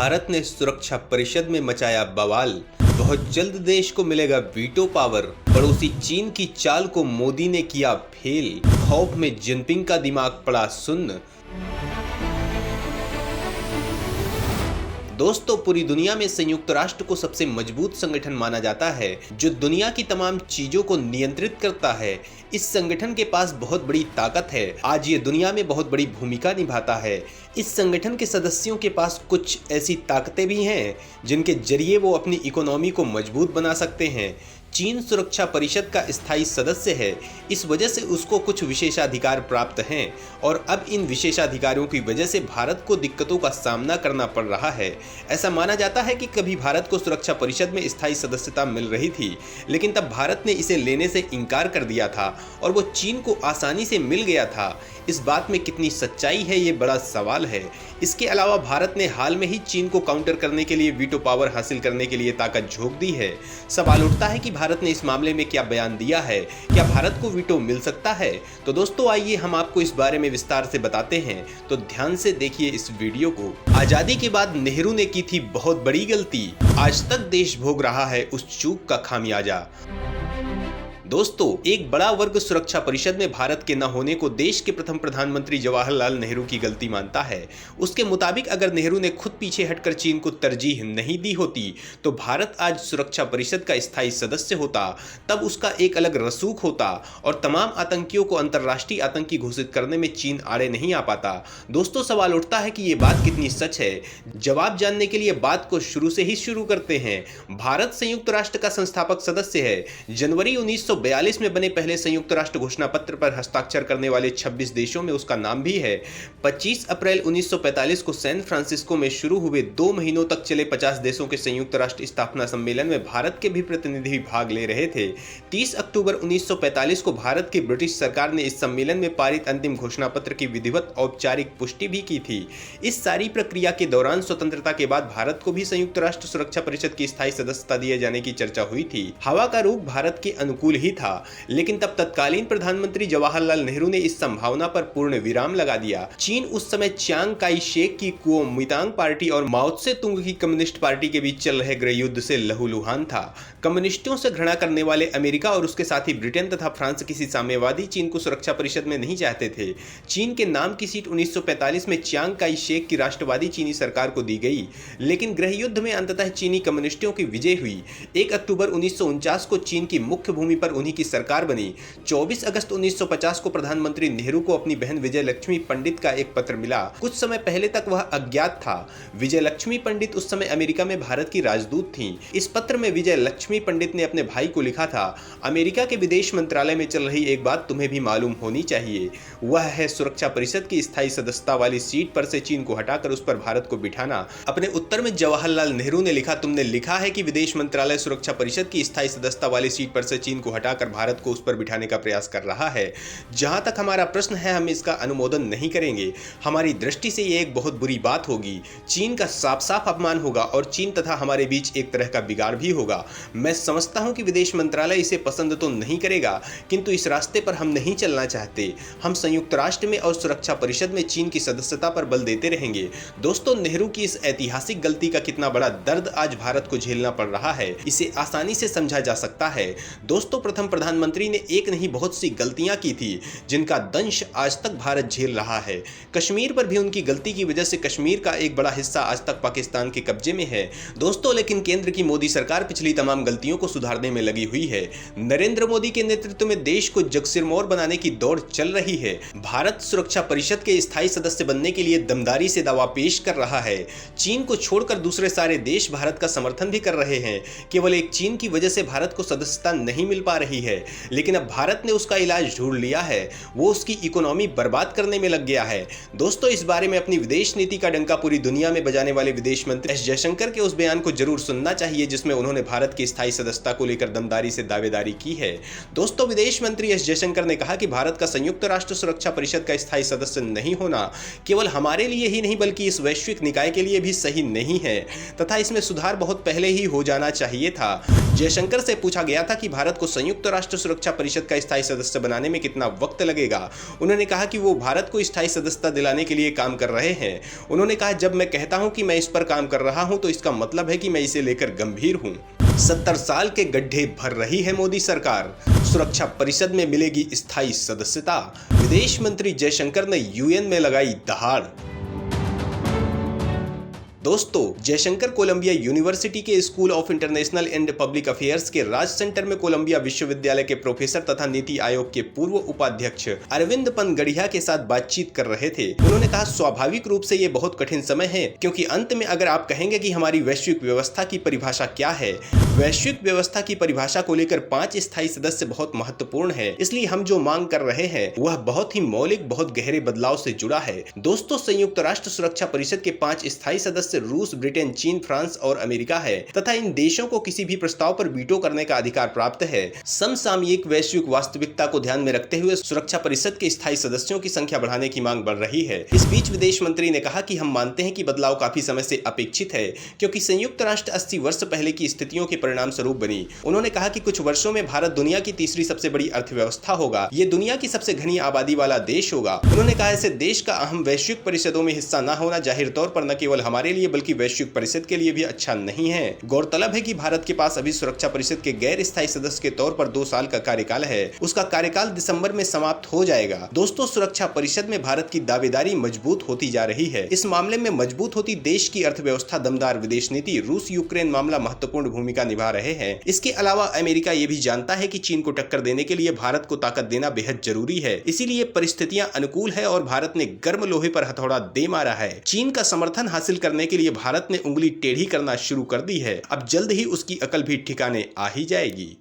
भारत ने सुरक्षा परिषद में मचाया बवाल। बहुत जल्द देश को मिलेगा वीटो पावर। पड़ोसी चीन की चाल को मोदी ने किया फेल। खौफ में जिनपिंग का दिमाग पड़ा सुन्न। दोस्तों, पूरी दुनिया में संयुक्त राष्ट्र को सबसे मजबूत संगठन माना जाता है जो दुनिया की तमाम चीजों को नियंत्रित करता है। इस संगठन के पास बहुत बड़ी ताकत है। आज ये दुनिया में बहुत बड़ी भूमिका निभाता है। इस संगठन के सदस्यों के पास कुछ ऐसी ताकतें भी हैं जिनके जरिए वो अपनी इकोनॉमी को मजबूत बना सकते हैं। चीन सुरक्षा परिषद का स्थायी सदस्य है, इस वजह से उसको कुछ विशेषाधिकार प्राप्त हैं और अब इन विशेषाधिकारों की वजह से भारत को दिक्कतों का सामना करना पड़ रहा है। ऐसा माना जाता है कि कभी भारत को सुरक्षा परिषद में स्थायी सदस्यता मिल रही थी, लेकिन तब भारत ने इसे लेने से इनकार कर दिया था और वो चीन को आसानी से मिल गया था। इस बात में कितनी सच्चाई है, ये बड़ा सवाल है। इसके अलावा भारत ने हाल में ही चीन को काउंटर करने के लिए वीटो पावर हासिल करने के लिए ताकत झोंक दी है। सवाल उठता है कि भारत ने इस मामले में क्या बयान दिया है, क्या भारत को वीटो मिल सकता है? तो दोस्तों, आइए हम आपको इस बारे में विस्तार से बताते हैं, तो ध्यान से देखिए इस वीडियो को। आजादी के बाद नेहरू ने की थी बहुत बड़ी गलती, आज तक देश भोग रहा है उस चूक का खामियाजा। दोस्तों, एक बड़ा वर्ग सुरक्षा परिषद में भारत के न होने को देश के प्रथम प्रधानमंत्री जवाहरलाल नेहरू की गलती मानता है। उसके मुताबिक अगर नेहरू ने खुद पीछे हटकर चीन को तरजीह नहीं दी होती तो भारत आज सुरक्षा परिषद का स्थायी सदस्य होता। तब उसका एक अलग रसूख होता और तमाम आतंकियों को अंतर्राष्ट्रीय आतंकी घोषित करने में चीन आड़े नहीं आ पाता। दोस्तों, सवाल उठता है कि ये बात कितनी सच है। जवाब जानने के लिए बात को शुरू से ही शुरू करते हैं। भारत संयुक्त राष्ट्र का संस्थापक सदस्य है। जनवरी 1942 में बने पहले संयुक्त राष्ट्र घोषणा पत्र पर हस्ताक्षर करने वाले 26 देशों में उसका नाम भी है। 25 अप्रैल 1945 को सैन फ्रांसिस्को में शुरू हुए 2 महीनों तक चले 50 देशों के संयुक्त राष्ट्र स्थापना सम्मेलन में भारत के भी प्रतिनिधि भाग ले रहे थे। 30 अक्टूबर 1945 को भारत की ब्रिटिश सरकार ने इस सम्मेलन में पारित अंतिम घोषणा पत्र की विधिवत औपचारिक पुष्टि भी की थी। इस सारी प्रक्रिया के दौरान स्वतंत्रता के बाद भारत को भी संयुक्त राष्ट्र सुरक्षा परिषद की स्थायी सदस्यता दिए जाने की चर्चा हुई थी। हवा का रुख भारत के अनुकूल ही था, लेकिन तब तत्कालीन प्रधानमंत्री जवाहरलाल नेहरू ने इस संभावना पर पूर्ण विराम लगा दिया। चीन उस समय चियांग काई शेक की कुओमितांग पार्टी और माओ त्से तुंग की कम्युनिस्ट पार्टी के बीच चल रहे गृह युद्ध से लहूलुहान था। कम्युनिस्टों से घृणा करने वाले अमेरिका और उसके साथी ब्रिटेन तथा फ्रांस किसी साम्यवादी चीन को सुरक्षा परिषद में नहीं चाहते थे। चीन के नाम की सीट 1945 में चियांग काई शेक की राष्ट्रवादी चीनी सरकार को दी गई, लेकिन गृह युद्ध में अंततः चीनी कम्युनिस्टों की विजय हुई। 1 अक्टूबर 1949 को चीन की मुख्य भूमि पर उन्हीं की सरकार बनी। 24 अगस्त 1950 को प्रधानमंत्री नेहरू को अपनी बहन विजय लक्ष्मी पंडित का एक पत्र मिला। कुछ समय पहले तक वह अज्ञात था। विजय लक्ष्मी पंडित उस समय अमेरिका में भारत की राजदूत थीं। इस पत्र में विजय लक्ष्मी पंडित ने अपने भाई को लिखा था, अमेरिका के विदेश मंत्रालय में चल रही एक बात तुम्हें भी मालूम होनी चाहिए। वह है सुरक्षा परिषद की स्थायी सदस्यता वाली सीट पर से चीन को हटाकर उस पर भारत को बिठाना। अपने उत्तर में जवाहरलाल नेहरू ने लिखा, तुमने लिखा है कि विदेश मंत्रालय सुरक्षा परिषद की स्थायी सदस्यता वाली सीट पर से चीन को हटाकर भारत को उस पर बिठाने का प्रयास कर रहा है। जहां तक हमारा प्रश्न है, हम इसका अनुमोदन नहीं करेंगे। हमारी दृष्टि से यह एक बहुत बुरी बात होगी। चीन का साफ साफ अपमान होगा और चीन तथा हमारे बीच एक तरह का बिगाड़ भी होगा। मैं समझता हूं कि विदेश मंत्रालय इसे पसंद तो नहीं करेगा, किंतु इस रास्ते पर हम नहीं चलना चाहते। हम संयुक्त राष्ट्र में और सुरक्षा परिषद में चीन की सदस्यता पर बल देते रहेंगे। दोस्तों, नेहरू की इस ऐतिहासिक गलती का कितना बड़ा दर्द आज भारत को झेलना पड़ रहा है, इसे आसानी से समझा जा सकता है। दोस्तों, प्रथम प्रधानमंत्री ने एक नहीं बहुत सी गलतियां की थी जिनका दंश आज तक भारत झेल रहा है। कश्मीर पर भी उनकी गलती की वजह से कश्मीर का एक बड़ा हिस्सा आज तक पाकिस्तान के कब्जे में है। दोस्तों, लेकिन केंद्र की मोदी सरकार पिछली तमाम गलतियों को सुधारने में लगी हुई है। नरेंद्र मोदी के नेतृत्व में देश को जगसिरमौर बनाने की दौड़ चल रही है। भारत सुरक्षा परिषद के स्थायी सदस्य बनने के लिए दमदारी से दावा पेश कर रहा है। चीन को छोड़कर दूसरे सारे देश भारत का समर्थन भी कर रहे हैं। केवल एक चीन की वजह से भारत को सदस्यता नहीं मिल पा रही है, लेकिन अब भारत ने उसका इलाज ढूंढ लिया है। वो उसकी इकोनॉमी बर्बाद करने में लग गया है। दोस्तों, इस बारे में अपनी विदेश नीति का डंका पूरी दुनिया में बजाने वाले विदेश मंत्री एस जयशंकर के उस बयान को जरूर सुनना चाहिए जिसमें उन्होंने भारत की स्थायी सदस्यता को लेकर दमदारी से दावेदारी की है। दोस्तों, विदेश मंत्री एस जयशंकर ने कहा कि भारत का संयुक्त राष्ट्र सुरक्षा परिषद का स्थायी सदस्य नहीं होना केवल हमारे लिए ही नहीं बल्कि इस वैश्विक निकाय के लिए भी सही नहीं है तथा इसमें सुधार बहुत पहले ही हो जाना चाहिए था। जयशंकर से पूछा गया था कि भारत को संयुक्त संयुक्त राष्ट्र सुरक्षा परिषद का स्थायी सदस्य बनाने में कितना वक्त लगेगा। उन्होंने कहा कि वो भारत को स्थायी सदस्यता दिलाने के लिए काम कर रहे हैं। उन्होंने कहा, जब मैं कहता हूं कि मैं इस पर काम कर रहा हूं तो इसका मतलब है कि मैं इसे लेकर गंभीर हूं। 70 साल के गड्ढे भर रही है मोदी सरकार, सुरक्षा परिषद में मिलेगी स्थायी सदस्यता। विदेश मंत्री जयशंकर ने यूएन में लगाई दहाड़। दोस्तों, जयशंकर कोलंबिया यूनिवर्सिटी के school of international and public affairs के राज सेंटर में कोलंबिया विश्वविद्यालय के प्रोफेसर तथा नीति आयोग के पूर्व उपाध्यक्ष अरविंद पनगड़िया के साथ बातचीत कर रहे थे। उन्होंने कहा, स्वाभाविक रूप से ये बहुत कठिन समय है, क्योंकि अंत में अगर आप कहेंगे कि हमारी वैश्विक व्यवस्था की परिभाषा क्या है, वैश्विक व्यवस्था की परिभाषा को लेकर 5 स्थायी सदस्य बहुत महत्वपूर्ण है। इसलिए हम जो मांग कर रहे हैं वह बहुत ही मौलिक, बहुत गहरे बदलाव से जुड़ा है। दोस्तों, संयुक्त राष्ट्र सुरक्षा परिषद के 5 स्थायी सदस्य रूस, ब्रिटेन, चीन, फ्रांस और अमेरिका है तथा इन देशों को किसी भी प्रस्ताव पर वीटो करने का अधिकार प्राप्त है। समसामयिक वैश्विक वास्तविकता को ध्यान में रखते हुए सुरक्षा परिषद के स्थायी सदस्यों की संख्या बढ़ाने की मांग बढ़ रही है। इस बीच विदेश मंत्री ने कहा कि हम मानते हैं कि बदलाव काफी समय से अपेक्षित है, क्योंकि संयुक्त राष्ट्र 80 वर्ष पहले की स्थितियों के परिणाम स्वरूप बनी। उन्होंने कहा कि कुछ वर्षों में भारत दुनिया की तीसरी सबसे बड़ी अर्थव्यवस्था होगा। ये दुनिया की सबसे घनी आबादी वाला देश होगा। उन्होंने कहा, ऐसे देश का अहम वैश्विक परिषदों में हिस्सा न होना जाहिर तौर पर न केवल हमारे लिए बल्कि वैश्विक परिषद के लिए भी अच्छा नहीं है। गौरतलब है कि भारत के पास अभी सुरक्षा परिषद के गैर स्थायी सदस्य के तौर पर 2 साल का कार्यकाल है। उसका कार्यकाल दिसंबर में समाप्त हो जाएगा। दोस्तों, सुरक्षा परिषद में भारत की दावेदारी मजबूत होती जा रही है। इस मामले में मजबूत होती देश की अर्थव्यवस्था, दमदार विदेश नीति, रूस यूक्रेन मामला महत्वपूर्ण भूमिका निभा रहे हैं। इसके अलावा अमेरिका ये भी जानता है कि चीन को टक्कर देने के लिए भारत को ताकत देना बेहद जरूरी है। इसीलिए परिस्थितियां अनुकूल है और भारत ने गर्म लोहे पर हथौड़ा दे मारा है। चीन का समर्थन हासिल करने के लिए भारत ने उंगली टेढ़ी करना शुरू कर दी है। अब जल्द ही उसकी अकल भी ठिकाने आ ही जाएगी।